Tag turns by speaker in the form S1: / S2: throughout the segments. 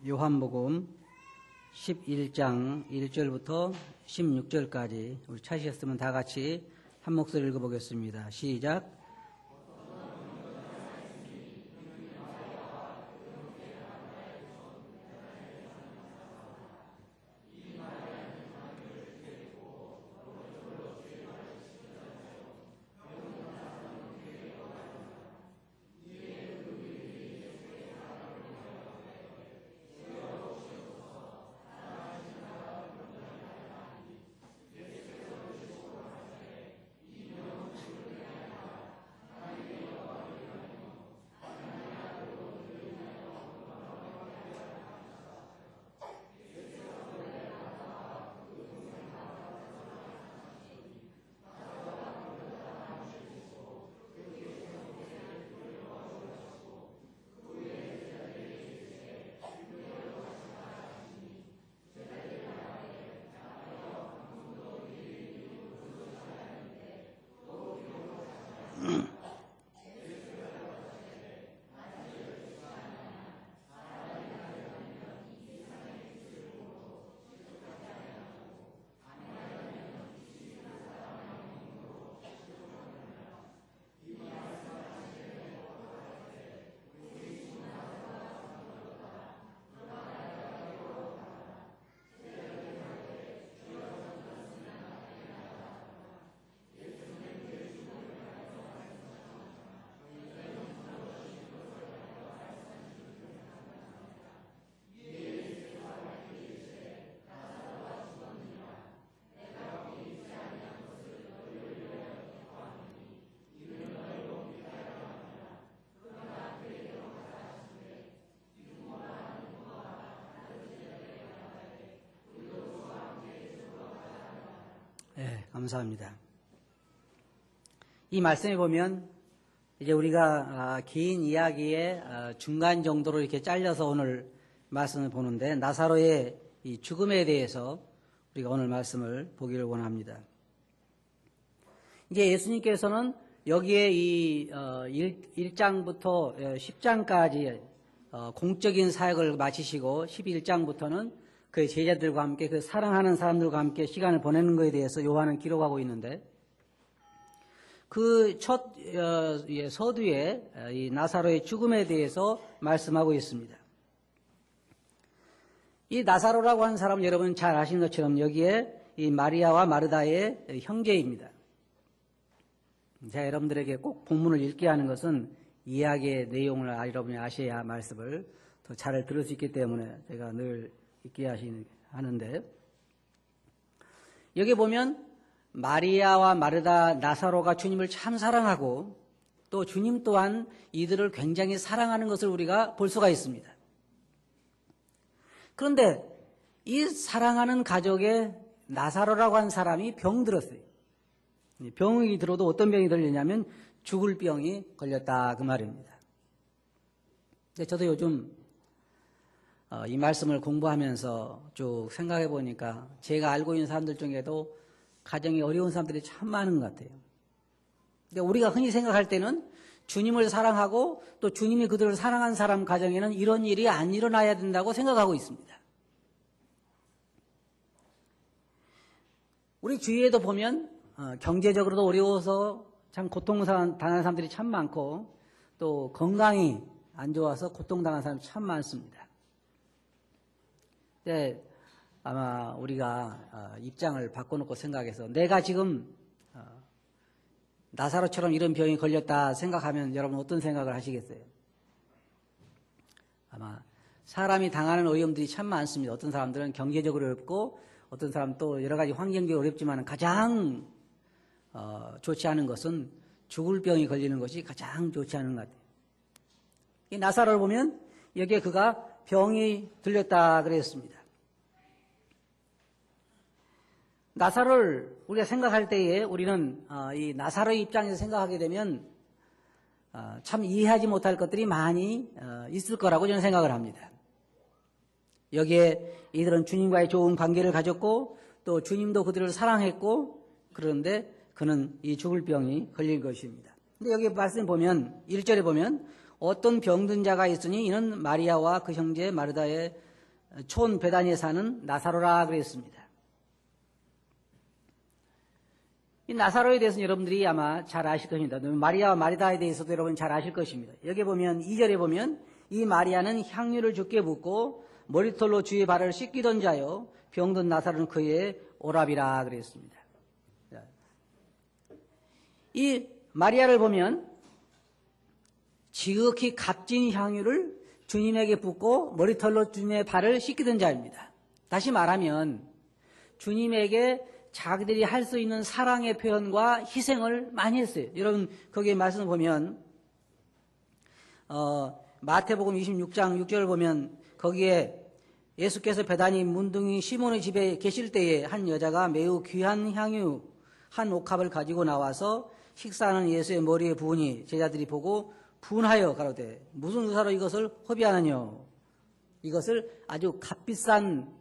S1: 요한복음 11장 1절부터 16절까지 우리 찾으셨으면 다 같이 한 목소리 읽어보겠습니다. 시작. 네, 감사합니다. 이 말씀에 보면 이제 우리가 긴 이야기의 중간 정도로 이렇게 잘려서 오늘 말씀을 보는데 나사로의 이 죽음에 대해서 우리가 오늘 말씀을 보기를 원합니다. 이제 예수님께서는 여기에 이 1장부터 10장까지 공적인 사역을 마치시고 11장부터는 그 제자들과 함께 그 사랑하는 사람들과 함께 시간을 보내는 것에 대해서 요한은 기록하고 있는데 그 첫 서두에 이 나사로의 죽음에 대해서 말씀하고 있습니다. 이 나사로라고 하는 사람은 여러분 잘 아시는 것처럼 여기에 이 마리아와 마르다의 형제입니다. 제가 여러분들에게 꼭 본문을 읽게 하는 것은 이야기의 내용을 여러분이 아셔야 말씀을 더 잘 들을 수 있기 때문에 제가 늘 읽게 하는데 여기 보면 마리아와 마르다, 나사로가 주님을 참 사랑하고 또 주님 또한 이들을 굉장히 사랑하는 것을 우리가 볼 수가 있습니다. 그런데 이 사랑하는 가족에 나사로라고 하는 사람이 병들었어요. 병이 들어도 어떤 병이 걸리냐면 죽을 병이 걸렸다 그 말입니다. 근데 저도 요즘 이 말씀을 공부하면서 쭉 생각해 보니까 제가 알고 있는 사람들 중에도 가정이 어려운 사람들이 참 많은 것 같아요. 근데 우리가 흔히 생각할 때는 주님을 사랑하고 또 주님이 그들을 사랑한 사람 가정에는 이런 일이 안 일어나야 된다고 생각하고 있습니다. 우리 주위에도 보면 경제적으로도 어려워서 참 고통당하는 사람들이 참 많고 또 건강이 안 좋아서 고통당하는 사람이 참 많습니다. 근데 아마 우리가 입장을 바꿔놓고 생각해서 내가 지금 나사로처럼 이런 병이 걸렸다 생각하면 여러분 어떤 생각을 하시겠어요? 아마 사람이 당하는 어려움들이 참 많습니다. 어떤 사람들은 경제적으로 어렵고 어떤 사람은 또 여러 가지 환경적으로 어렵지만 가장 좋지 않은 것은 죽을 병이 걸리는 것이 가장 좋지 않은 것 같아요. 이 나사로를 보면 여기에 그가 병이 들렸다 그랬습니다. 나사로를 우리가 생각할 때에 우리는 이 나사로의 입장에서 생각하게 되면 참 이해하지 못할 것들이 많이 있을 거라고 저는 생각을 합니다. 여기에 이들은 주님과의 좋은 관계를 가졌고 또 주님도 그들을 사랑했고 그런데 그는 이 죽을 병이 걸린 것입니다. 근데 여기 말씀 보면 1절에 보면 어떤 병든 자가 있으니 이는 마리아와 그 형제 마르다의 촌 베다니에 사는 나사로라 그랬습니다. 이 나사로에 대해서는 여러분들이 아마 잘 아실 것입니다. 마리아와 마르다에 대해서도 여러분 잘 아실 것입니다. 여기 보면 2절에 보면 이 마리아는 향유를 주께 붓고 머리털로 주의 발을 씻기던 자요 병든 나사로는 그의 오랍이라 그랬습니다. 이 마리아를 보면 지극히 값진 향유를 주님에게 붓고 머리털로 주님의 발을 씻기던 자입니다. 다시 말하면 주님에게 자기들이 할 수 있는 사랑의 표현과 희생을 많이 했어요. 여러분 거기에 말씀을 보면 마태복음 26장 6절을 보면 거기에 예수께서 베다니 문둥이 시몬의 집에 계실 때에 한 여자가 매우 귀한 향유 한 옥합을 가지고 나와서 식사하는 예수의 머리에 부으니 제자들이 보고 분하여 가로되 무슨 의사로 이것을 허비하느냐. 이것을 아주 값비싼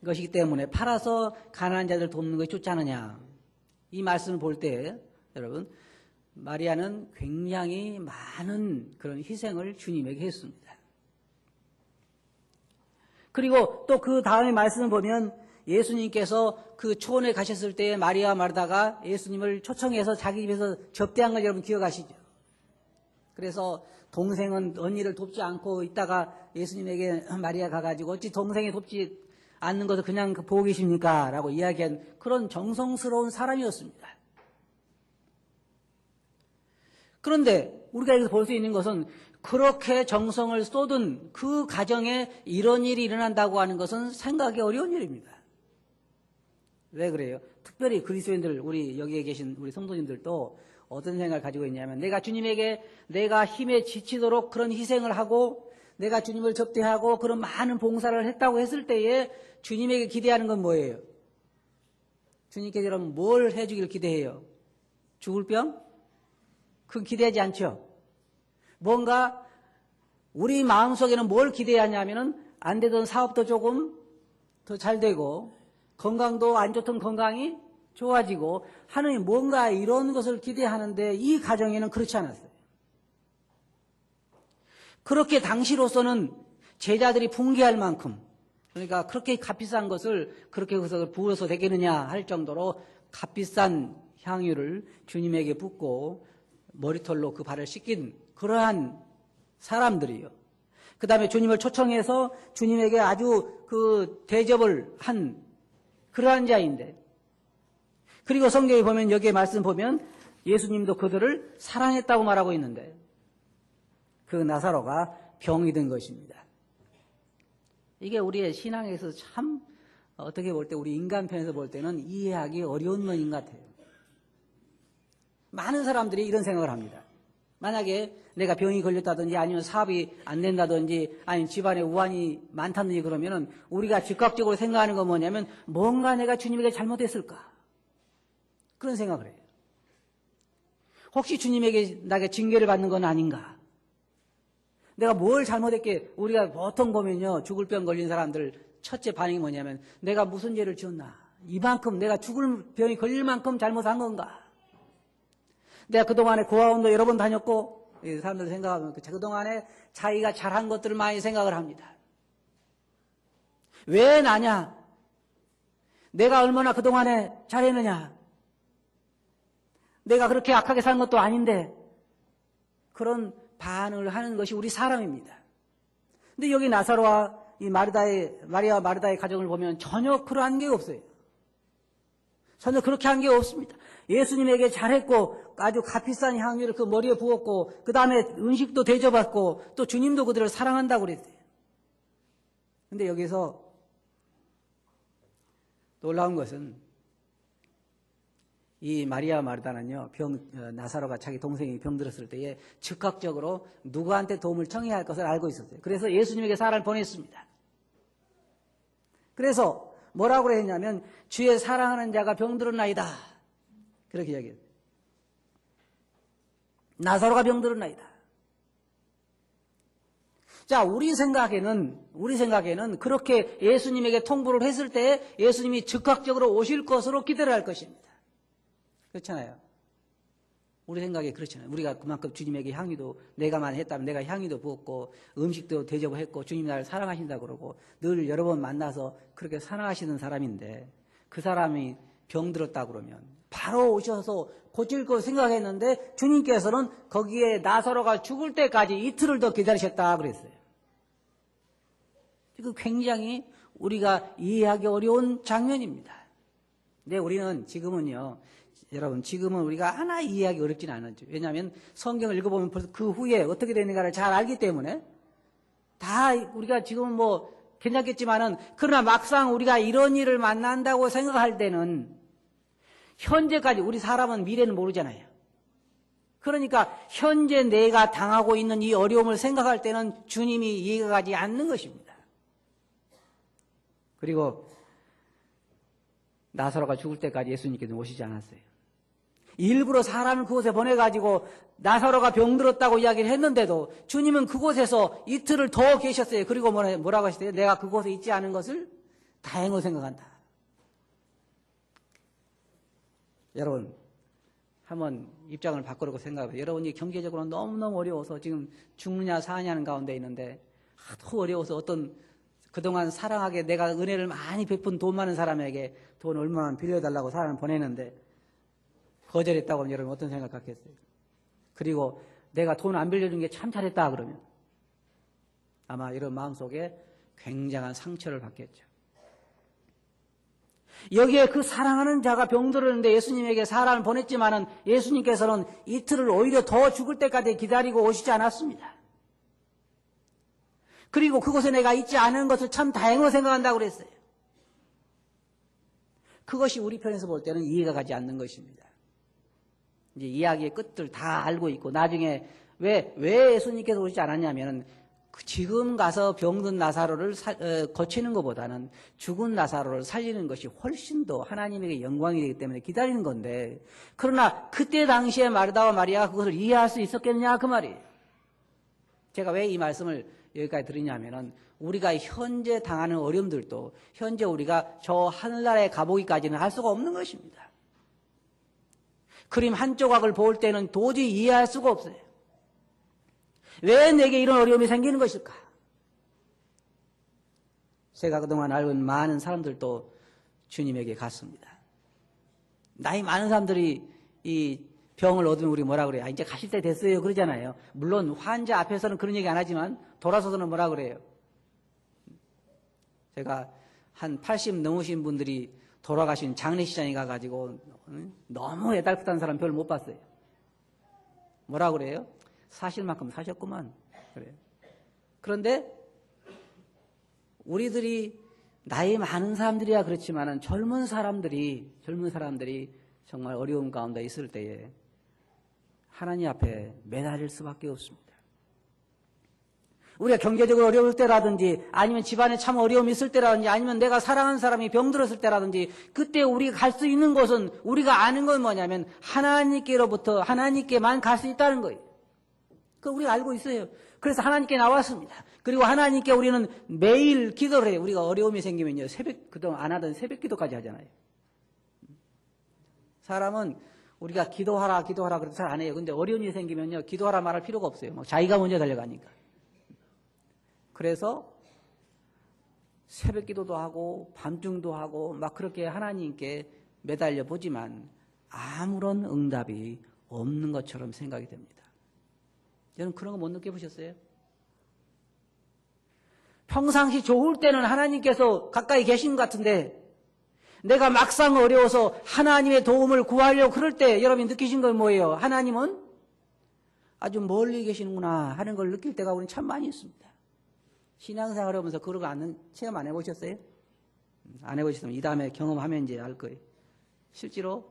S1: 것이기 때문에 팔아서 가난한 자들 돕는 것이 좋지 않느냐. 이 말씀을 볼 때 여러분 마리아는 굉장히 많은 그런 희생을 주님에게 했습니다. 그리고 또 그 다음에 말씀을 보면 예수님께서 그 초원에 가셨을 때 마리아와 마르다가 예수님을 초청해서 자기 집에서 접대한 걸 여러분 기억하시죠? 그래서 동생은 언니를 돕지 않고 있다가 예수님에게 마리아 가가지고 어찌 동생이 돕지 않는 것을 그냥 보고 계십니까? 라고 이야기한 그런 정성스러운 사람이었습니다. 그런데 우리가 여기서 볼 수 있는 것은 그렇게 정성을 쏟은 그 가정에 이런 일이 일어난다고 하는 것은 생각이 어려운 일입니다. 왜 그래요? 특별히 그리스도인들, 우리 여기에 계신 우리 성도님들도 어떤 생각을 가지고 있냐면 내가 주님에게 내가 힘에 지치도록 그런 희생을 하고 내가 주님을 접대하고 그런 많은 봉사를 했다고 했을 때에 주님에게 기대하는 건 뭐예요? 주님께서 여러분 뭘 해주길 기대해요? 죽을 병? 그건 기대하지 않죠. 뭔가 우리 마음속에는 뭘 기대하냐면은 안 되던 사업도 조금 더 잘 되고 건강도 안 좋던 건강이 좋아지고 하느님 뭔가 이런 것을 기대하는데 이 가정에는 그렇지 않았어요. 그렇게 당시로서는 제자들이 붕괴할 만큼 그러니까 그렇게 값비싼 것을 그렇게 그것을 부어서 되겠느냐 할 정도로 값비싼 향유를 주님에게 붓고 머리털로 그 발을 씻긴 그러한 사람들이요. 그 다음에 주님을 초청해서 주님에게 아주 그 대접을 한 그러한 자인데 그리고 성경에 보면 여기에 말씀 보면 예수님도 그들을 사랑했다고 말하고 있는데 그 나사로가 병이 든 것입니다. 이게 우리의 신앙에서 참 어떻게 볼 때 우리 인간 편에서 볼 때는 이해하기 어려운 면인 것 같아요. 많은 사람들이 이런 생각을 합니다. 만약에 내가 병이 걸렸다든지 아니면 사업이 안 된다든지 아니면 집안에 우환이 많다든지 그러면은 우리가 즉각적으로 생각하는 건 뭐냐면 뭔가 내가 주님에게 잘못했을까? 그런 생각을 해요. 혹시 주님에게 나에게 징계를 받는 건 아닌가? 내가 뭘 잘못했기에 우리가 보통 보면요 죽을 병 걸린 사람들 첫째 반응이 뭐냐면 내가 무슨 죄를 지었나? 이만큼 내가 죽을 병이 걸릴 만큼 잘못한 건가? 내가 그동안에 고아원도 여러 번 다녔고 사람들 생각하면 그동안에 자기가 잘한 것들을 많이 생각을 합니다. 왜 나냐? 내가 얼마나 그동안에 잘했느냐? 내가 그렇게 악하게 산 것도 아닌데 그런 반응을 하는 것이 우리 사람입니다. 근데 여기 나사로와 이 마리아와 마르다의 가정을 보면 전혀 그러한 게 없어요. 전혀 그렇게 한 게 없습니다. 예수님에게 잘했고 아주 값비싼 향유를 그 머리에 부었고 그 다음에 음식도 대접받고 또 주님도 그들을 사랑한다고 그랬어요. 근데 여기서 놀라운 것은 이 마리아 마르다는요 나사로가 자기 동생이 병들었을 때에 즉각적으로 누구한테 도움을 청해야 할 것을 알고 있었어요. 그래서 예수님에게 사람을 보냈습니다. 그래서 뭐라고 했냐면 주의 사랑하는 자가 병들었나이다 그렇게 이야기해요. 나사로가 병들었나이다. 자, 우리 생각에는 그렇게 예수님에게 통보를 했을 때 예수님이 즉각적으로 오실 것으로 기대를 할 것입니다. 그렇잖아요. 우리 생각에 그렇잖아요. 우리가 그만큼 주님에게 향유도, 내가만 했다면 내가 향유도 부었고 음식도 대접을 했고 주님 나를 사랑하신다 그러고 늘 여러 번 만나서 그렇게 사랑하시는 사람인데 그 사람이 병들었다 그러면 바로 오셔서 고칠 거 생각했는데 주님께서는 거기에 나사로가 죽을 때까지 이틀을 더 기다리셨다 그랬어요. 이거 굉장히 우리가 이해하기 어려운 장면입니다. 근데 우리는 지금은요, 여러분, 지금은 우리가 하나 이해하기 어렵지는 않았죠. 왜냐하면 성경을 읽어보면 벌써 그 후에 어떻게 되는가를 잘 알기 때문에 다 우리가 지금은 뭐 괜찮겠지만은 그러나 막상 우리가 이런 일을 만난다고 생각할 때는 현재까지 우리 사람은 미래는 모르잖아요. 그러니까 현재 내가 당하고 있는 이 어려움을 생각할 때는 주님이 이해가 가지 않는 것입니다. 그리고 나사로가 죽을 때까지 예수님께서 오시지 않았어요. 일부러 사람을 그곳에 보내가지고 나사로가 병들었다고 이야기를 했는데도 주님은 그곳에서 이틀을 더 계셨어요. 그리고 뭐라고 하셨어요? 내가 그곳에 있지 않은 것을 다행으로 생각한다. 여러분, 한번 입장을 바꾸려고 생각해요. 여러분이 경제적으로 너무너무 어려워서 지금 죽느냐 사느냐는 가운데 있는데 하도 어려워서 어떤 그동안 사랑하게 내가 은혜를 많이 베푼 돈 많은 사람에게 돈 얼마만 빌려달라고 사람을 보내는데 거절했다고 하면 여러분 어떤 생각 갖겠어요? 그리고 내가 돈 안 빌려준 게 참 잘했다 그러면 아마 이런 마음속에 굉장한 상처를 받겠죠. 여기에 그 사랑하는 자가 병들었는데 예수님에게 사람을 보냈지만은 예수님께서는 이틀을 오히려 더 죽을 때까지 기다리고 오시지 않았습니다. 그리고 그곳에 내가 있지 않은 것을 참 다행으로 생각한다고 그랬어요. 그것이 우리 편에서 볼 때는 이해가 가지 않는 것입니다. 이제 이야기의 끝을 다 알고 있고 나중에 왜 예수님께서 오시지 않았냐면 지금 가서 병든 나사로를 고치는 것보다는 죽은 나사로를 살리는 것이 훨씬 더 하나님에게 영광이 되기 때문에 기다리는 건데 그러나 그때 당시에 마르다와 마리아가 그것을 이해할 수 있었겠느냐 그 말이에요. 제가 왜 이 말씀을 여기까지 드리냐면은 우리가 현재 당하는 어려움들도 현재 우리가 저 하늘나라에 가보기까지는 할 수가 없는 것입니다. 그림 한 조각을 볼 때는 도저히 이해할 수가 없어요. 왜 내게 이런 어려움이 생기는 것일까? 제가 그동안 알고 있는 많은 사람들도 주님에게 갔습니다. 나이 많은 사람들이 이 병을 얻으면 우리 뭐라 그래요? 이제 가실 때 됐어요. 그러잖아요. 물론 환자 앞에서는 그런 얘기 안 하지만 돌아서서는 뭐라 그래요? 제가 한 80 넘으신 분들이 돌아가신 장례식장에 가가지고 너무 애달프다는 사람 별로 못 봤어요. 뭐라 그래요? 사실 만큼 사셨구만. 그래요. 그런데 우리들이 나이 많은 사람들이야 그렇지만은 젊은 사람들이 정말 어려움 가운데 있을 때에 하나님 앞에 매달릴 수밖에 없습니다. 우리가 경제적으로 어려울 때라든지 아니면 집안에 참 어려움이 있을 때라든지 아니면 내가 사랑하는 사람이 병들었을 때라든지 그때 우리가 갈 수 있는 곳은 우리가 아는 건 뭐냐면 하나님께로부터 하나님께만 갈 수 있다는 거예요. 그거 우리가 알고 있어요. 그래서 하나님께 나왔습니다. 그리고 하나님께 우리는 매일 기도를 해요. 우리가 어려움이 생기면요. 그동안 안 하던 새벽 기도까지 하잖아요. 사람은 우리가 기도하라 그래도 잘 안 해요. 근데 어려움이 생기면요. 기도하라 말할 필요가 없어요. 막 자기가 먼저 달려가니까. 그래서 새벽 기도도 하고 밤중도 하고 막 그렇게 하나님께 매달려 보지만 아무런 응답이 없는 것처럼 생각이 됩니다. 여러분 그런 거 못 느껴보셨어요? 평상시 좋을 때는 하나님께서 가까이 계신 것 같은데 내가 막상 어려워서 하나님의 도움을 구하려고 그럴 때 여러분이 느끼신 건 뭐예요? 하나님은 아주 멀리 계시는구나 하는 걸 느낄 때가 우리는 참 많이 있습니다. 신앙생활 하면서 그런 거 체험 안 해보셨어요? 안 해보셨으면 이 다음에 경험하면 이제 알 거예요. 실제로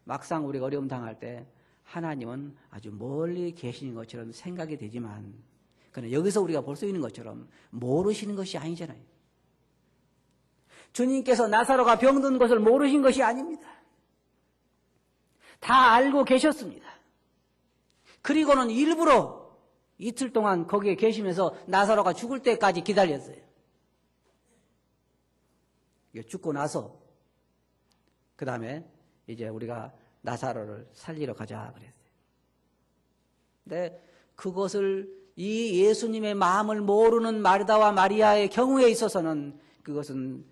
S1: 막상 우리가 어려움 당할 때 하나님은 아주 멀리 계시는 것처럼 생각이 되지만 그러나 여기서 우리가 볼 수 있는 것처럼 모르시는 것이 아니잖아요. 주님께서 나사로가 병든 것을 모르신 것이 아닙니다. 다 알고 계셨습니다. 그리고는 일부러 이틀 동안 거기에 계시면서 나사로가 죽을 때까지 기다렸어요. 죽고 나서 그 다음에 이제 우리가 나사로를 살리러 가자 그랬어요. 근데 그것을 이 예수님의 마음을 모르는 마르다와 마리아의 경우에 있어서는 그것은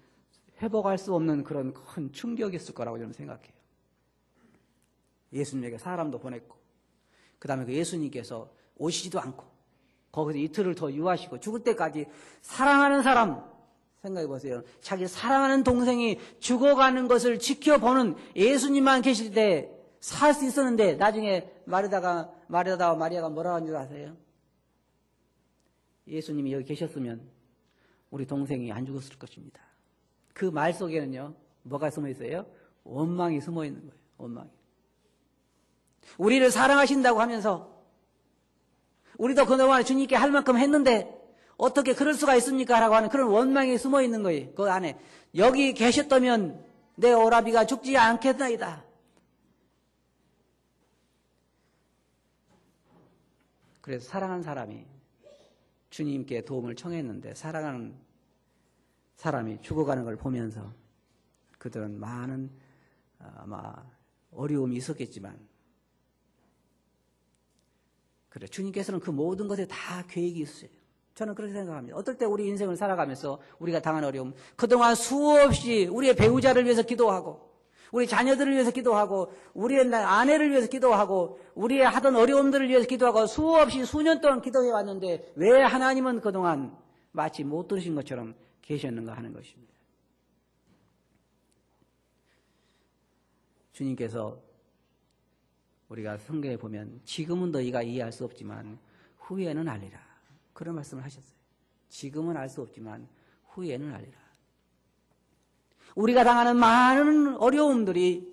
S1: 회복할 수 없는 그런 큰 충격이었을 거라고 저는 생각해요. 예수님에게 사람도 보냈고 그 다음에 그 예수님께서 오시지도 않고 거기서 이틀을 더 유하시고 죽을 때까지 사랑하는 사람 생각해 보세요. 자기 사랑하는 동생이 죽어가는 것을 지켜보는 예수님만 계실 때 살 수 있었는데 나중에 마르다와 마리아가 뭐라고 한 줄 아세요? 예수님이 여기 계셨으면 우리 동생이 안 죽었을 것입니다. 그 말 속에는요, 뭐가 숨어 있어요? 원망이 숨어 있는 거예요. 원망이. 우리를 사랑하신다고 하면서 우리도 그동안 주님께 할 만큼 했는데 어떻게 그럴 수가 있습니까? 라고 하는 그런 원망이 숨어 있는 거예요. 그 안에. 여기 계셨다면 내 오라비가 죽지 않겠나이다. 그래서 사랑하는 사람이 주님께 도움을 청했는데 사랑하는 사람이 죽어가는 걸 보면서 그들은 많은 아마 어려움이 있었겠지만 그래 주님께서는 그 모든 것에 다 계획이 있어요. 저는 그렇게 생각합니다. 어떨 때 우리 인생을 살아가면서 우리가 당한 어려움 그동안 수없이 우리의 배우자를 위해서 기도하고 우리 자녀들을 위해서 기도하고 우리의 아내를 위해서 기도하고 우리의 하던 어려움들을 위해서 기도하고 수없이 수년 동안 기도해 왔는데 왜 하나님은 그동안 마치 못 들으신 것처럼 계셨는가 하는 것입니다. 주님께서 우리가 성경에 보면 지금은 너희가 이해할 수 없지만 후에는 알리라. 그런 말씀을 하셨어요. 지금은 알 수 없지만 후에는 알리라. 우리가 당하는 많은 어려움들이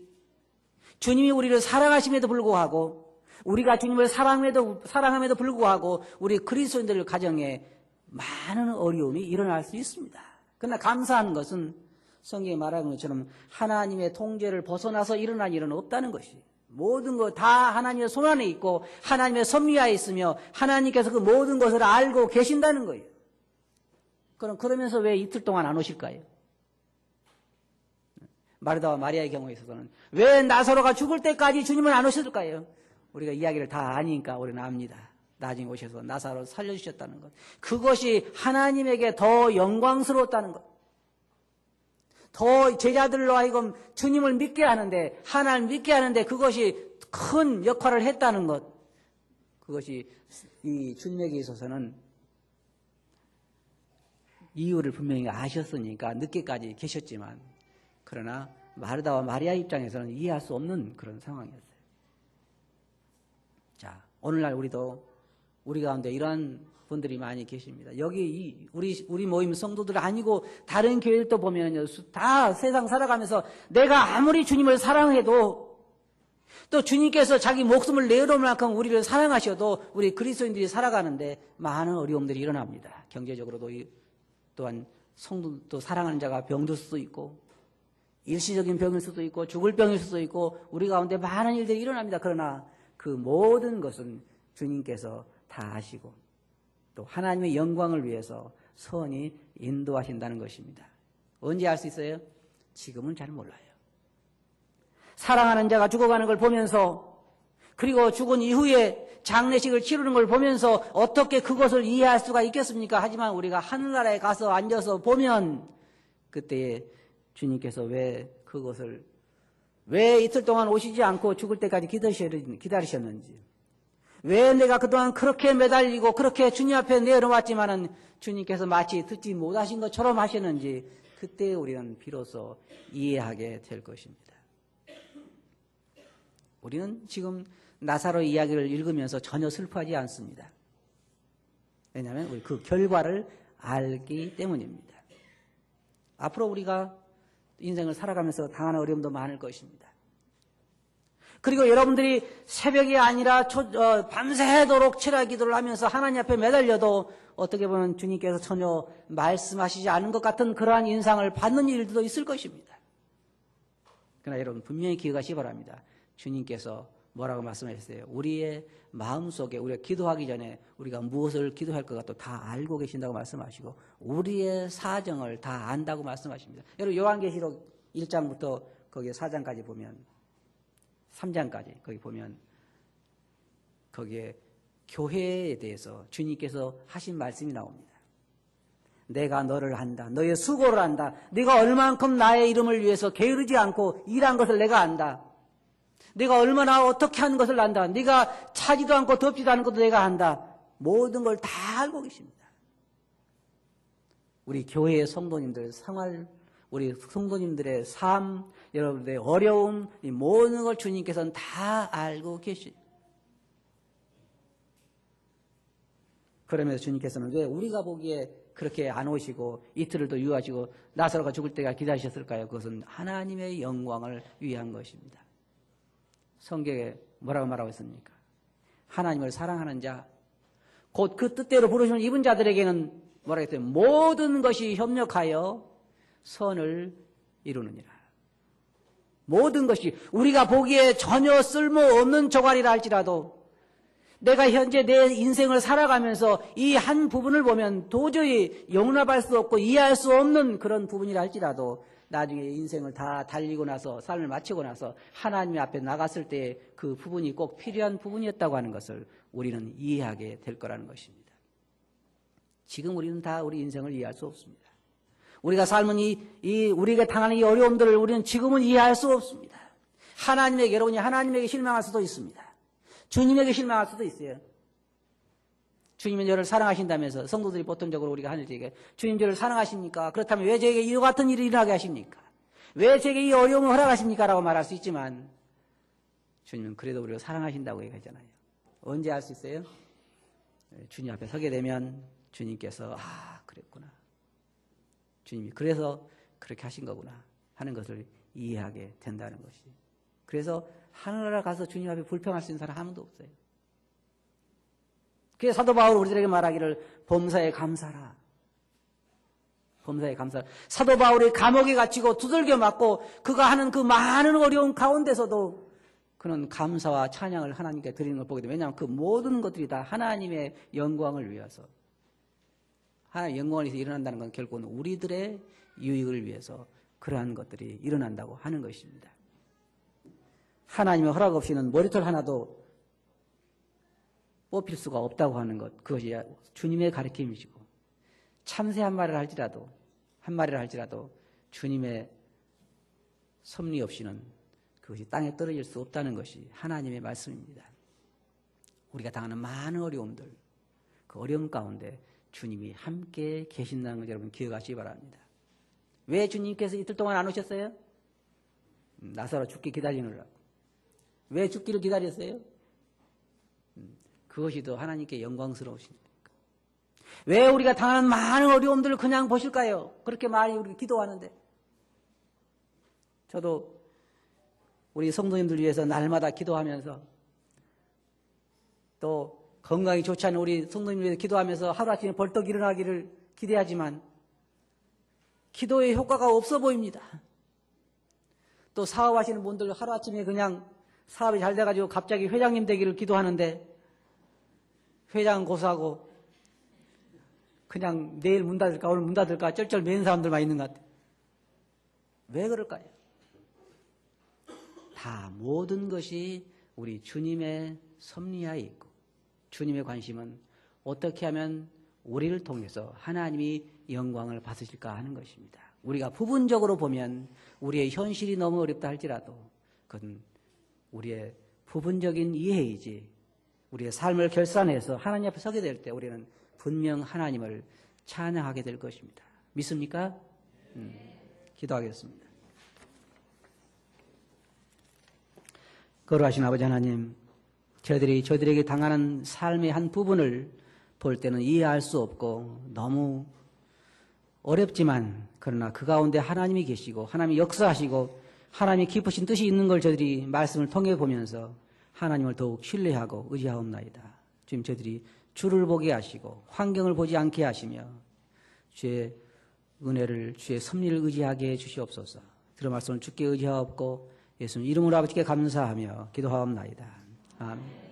S1: 주님이 우리를 사랑하심에도 불구하고 우리가 주님을 사랑함에도 불구하고 우리 그리스도인들 가정에 많은 어려움이 일어날 수 있습니다. 그러나 감사한 것은 성경에 말하는 것처럼 하나님의 통제를 벗어나서 일어난 일은 없다는 것이 모든 것 다 하나님의 손안에 있고 하나님의 섭리하에 있으며 하나님께서 그 모든 것을 알고 계신다는 거예요. 그럼 그러면서 왜 이틀 동안 안 오실까요? 마르다와 마리아의 경우에 있어서는 왜 나사로가 죽을 때까지 주님은 안 오셨을까요? 우리가 이야기를 다 아니까 우리는 압니다. 나중에 오셔서 나사로 살려주셨다는 것. 그것이 하나님에게 더 영광스러웠다는 것. 더 제자들로 하여금 주님을 믿게 하는데 하나님을 믿게 하는데 그것이 큰 역할을 했다는 것. 그것이 이 주님에게 있어서는 이유를 분명히 아셨으니까 늦게까지 계셨지만 그러나 마르다와 마리아 입장에서는 이해할 수 없는 그런 상황이었어요. 자, 오늘날 우리 가운데 이러한 분들이 많이 계십니다. 여기 우리 모임 성도들 아니고 다른 교회들도 보면요, 다 세상 살아가면서 내가 아무리 주님을 사랑해도 또 주님께서 자기 목숨을 내놓을 만큼 우리를 사랑하셔도 우리 그리스도인들이 살아가는데 많은 어려움들이 일어납니다. 경제적으로도 또한 성도도 사랑하는 자가 병들 수도 있고 일시적인 병일 수도 있고 죽을 병일 수도 있고 우리 가운데 많은 일들이 일어납니다. 그러나 그 모든 것은 주님께서 다 아시고 또 하나님의 영광을 위해서 선히 인도하신다는 것입니다. 언제 알 수 있어요? 지금은 잘 몰라요. 사랑하는 자가 죽어가는 걸 보면서 그리고 죽은 이후에 장례식을 치르는 걸 보면서 어떻게 그것을 이해할 수가 있겠습니까? 하지만 우리가 하늘나라에 가서 앉아서 보면 그때에 주님께서 왜 이틀 동안 오시지 않고 죽을 때까지 기다리셨는지, 왜 내가 그동안 그렇게 매달리고 그렇게 주님 앞에 내려왔지만은 주님께서 마치 듣지 못하신 것처럼 하셨는지, 그때 우리는 비로소 이해하게 될 것입니다. 우리는 지금 나사로 이야기를 읽으면서 전혀 슬퍼하지 않습니다. 왜냐하면 우리 그 결과를 알기 때문입니다. 앞으로 우리가 인생을 살아가면서 당하는 어려움도 많을 것입니다. 그리고 여러분들이 새벽이 아니라 밤새도록 철야 기도를 하면서 하나님 앞에 매달려도 어떻게 보면 주님께서 전혀 말씀하시지 않은 것 같은 그러한 인상을 받는 일도 있을 것입니다. 그러나 여러분 분명히 기억하시기 바랍니다. 주님께서 뭐라고 말씀하셨어요? 우리의 마음속에 우리가 기도하기 전에 우리가 무엇을 기도할 것 같도 다 알고 계신다고 말씀하시고 우리의 사정을 다 안다고 말씀하십니다. 여러분 요한계시록 1장부터 거기에 4장까지 보면 3장까지 거기 보면 거기에 교회에 대해서 주님께서 하신 말씀이 나옵니다. 내가 너를 안다. 너의 수고를 안다. 네가 얼만큼 나의 이름을 위해서 게으르지 않고 일한 것을 내가 안다. 네가 얼마나 어떻게 하는 것을 안다. 네가 차지도 않고 덥지도 않은 것도 내가 안다. 모든 걸 다 알고 계십니다. 우리 교회의 성도님들 생활, 우리 성도님들의 삶, 여러분들의 어려움, 이 모든 걸 주님께서는 다 알고 계시죠. 그러면서 주님께서는 왜 우리가 보기에 그렇게 안 오시고 이틀을 더 유하시고 나사로가 죽을 때가 기다리셨을까요? 그것은 하나님의 영광을 위한 것입니다. 성경에 뭐라고 말하고 있습니까? 하나님을 사랑하는 자, 곧 그 뜻대로 부르심을 입은 자들에게는 뭐라고 했어요? 모든 것이 협력하여 선을 이루느니라. 모든 것이 우리가 보기에 전혀 쓸모없는 조각이라 할지라도 내가 현재 내 인생을 살아가면서 이 한 부분을 보면 도저히 용납할 수 없고 이해할 수 없는 그런 부분이라 할지라도 나중에 인생을 다 달리고 나서 삶을 마치고 나서 하나님 앞에 나갔을 때 그 부분이 꼭 필요한 부분이었다고 하는 것을 우리는 이해하게 될 거라는 것입니다. 지금 우리는 다 우리 인생을 이해할 수 없습니다. 우리가 삶은 우리가 당하는 이 어려움들을 우리는 지금은 이해할 수 없습니다. 하나님에게 여러분이 하나님에게 실망할 수도 있습니다. 주님에게 실망할 수도 있어요. 주님은 저를 사랑하신다면서 성도들이 보통적으로 우리가 하는 얘기가 주님 저를 사랑하십니까? 그렇다면 왜 제게 이 같은 일을 일어나게 하십니까? 왜 제게 이 어려움을 허락하십니까? 라고 말할 수 있지만 주님은 그래도 우리를 사랑하신다고 얘기하잖아요. 언제 알 수 있어요? 주님 앞에 서게 되면 주님께서 그랬구나. 주님이 그래서 그렇게 하신 거구나 하는 것을 이해하게 된다는 것이. 그래서 하늘나라 가서 주님 앞에 불평할 수 있는 사람 아무도 없어요. 그래서 사도 바울은 우리들에게 말하기를 범사에 감사라. 범사에 감사라. 사도 바울이 감옥에 갇히고 두들겨 맞고 그가 하는 그 많은 어려움 가운데서도 그는 감사와 찬양을 하나님께 드리는 걸 보게 됩니다. 왜냐하면 그 모든 것들이 다 하나님의 영광을 위해서, 하나님의 영광을 위해서 일어난다는 건 결국은 우리들의 유익을 위해서 그러한 것들이 일어난다고 하는 것입니다. 하나님의 허락 없이는 머리털 하나도 뽑힐 수가 없다고 하는 것, 그것이 주님의 가르침이시고 참새 한 마리를 할지라도 주님의 섭리 없이는 그것이 땅에 떨어질 수 없다는 것이 하나님의 말씀입니다. 우리가 당하는 많은 어려움들, 그 어려움 가운데 주님이 함께 계신다는 것 여러분 기억하시기 바랍니다. 왜 주님께서 이틀 동안 안 오셨어요? 나사로 죽기 기다리느라고. 왜 죽기를 기다렸어요? 그것이 더 하나님께 영광스러우시니까. 왜 우리가 당하는 많은 어려움들을 그냥 보실까요? 그렇게 많이 우리가 기도하는데. 저도 우리 성도님들 위해서 날마다 기도하면서 또 건강이 좋지 않은 우리 성도님들 위해서 기도하면서 하루아침에 벌떡 일어나기를 기대하지만 기도의 효과가 없어 보입니다. 또 사업하시는 분들 하루아침에 그냥 사업이 잘 돼가지고 갑자기 회장님 되기를 기도하는데 회장은 고사하고 그냥 내일 문 닫을까 오늘 문 닫을까 쩔쩔 매는 사람들만 있는 것 같아요. 왜 그럴까요? 다 모든 것이 우리 주님의 섭리하에 있고 주님의 관심은 어떻게 하면 우리를 통해서 하나님이 영광을 받으실까 하는 것입니다. 우리가 부분적으로 보면 우리의 현실이 너무 어렵다 할지라도 그건 우리의 부분적인 이해이지 우리의 삶을 결산해서 하나님 앞에 서게 될 때 우리는 분명 하나님을 찬양하게 될 것입니다. 믿습니까? 기도하겠습니다. 거룩하신 아버지 하나님, 저희들에게 당하는 삶의 한 부분을 볼 때는 이해할 수 없고 너무 어렵지만 그러나 그 가운데 하나님이 계시고 하나님이 역사하시고 하나님이 깊으신 뜻이 있는 걸 저희들이 말씀을 통해 보면서 하나님을 더욱 신뢰하고 의지하옵나이다. 주님 저희들이 주를 보게 하시고 환경을 보지 않게 하시며 주의 은혜를 주의 섭리를 의지하게 해 주시옵소서. 들은 말씀을 주께 의지하옵고 예수님 이름으로 아버지께 감사하며 기도하옵나이다. 아멘.